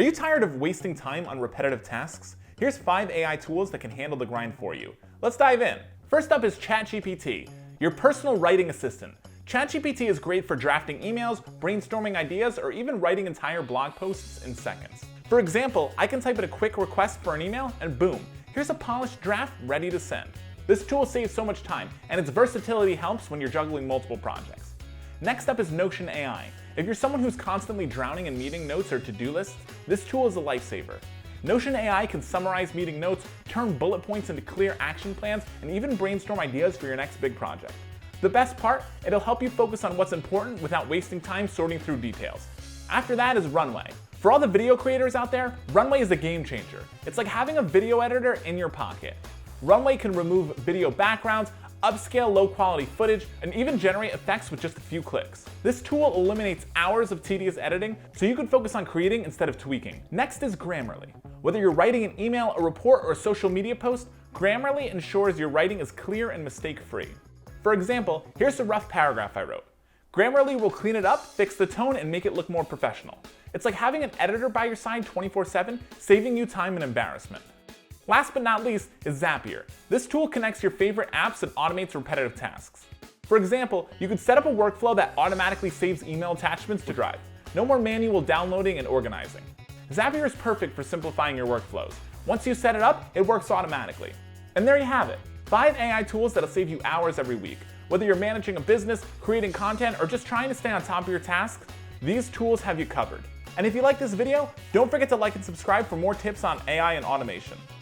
Are you tired of wasting time on repetitive tasks? Here's 5 AI tools that can handle the grind for you. Let's dive in. First up is ChatGPT, your personal writing assistant. ChatGPT is great for drafting emails, brainstorming ideas, or even writing entire blog posts in seconds. For example, I can type in a quick request for an email and boom, here's a polished draft ready to send. This tool saves so much time, and its versatility helps when you're juggling multiple projects. Next up is Notion AI. If you're someone who's constantly drowning in meeting notes or to-do lists, this tool is a lifesaver. Notion AI can summarize meeting notes, turn bullet points into clear action plans, and even brainstorm ideas for your next big project. The best part, it'll help you focus on what's important without wasting time sorting through details. After that is Runway. For all the video creators out there, Runway is a game changer. It's like having a video editor in your pocket. Runway can remove video backgrounds, upscale low-quality footage, and even generate effects with just a few clicks. This tool eliminates hours of tedious editing, so you can focus on creating instead of tweaking. Next is Grammarly. Whether you're writing an email, a report, or a social media post, Grammarly ensures your writing is clear and mistake-free. For example, here's a rough paragraph I wrote. Grammarly will clean it up, fix the tone, and make it look more professional. It's like having an editor by your side 24/7, saving you time and embarrassment. Last but not least is Zapier. This tool connects your favorite apps and automates repetitive tasks. For example, you could set up a workflow that automatically saves email attachments to Drive. No more manual downloading and organizing. Zapier is perfect for simplifying your workflows. Once you set it up, it works automatically. And there you have it, 5 AI tools that'll save you hours every week. Whether you're managing a business, creating content, or just trying to stay on top of your tasks, these tools have you covered. And if you like this video, don't forget to like and subscribe for more tips on AI and automation.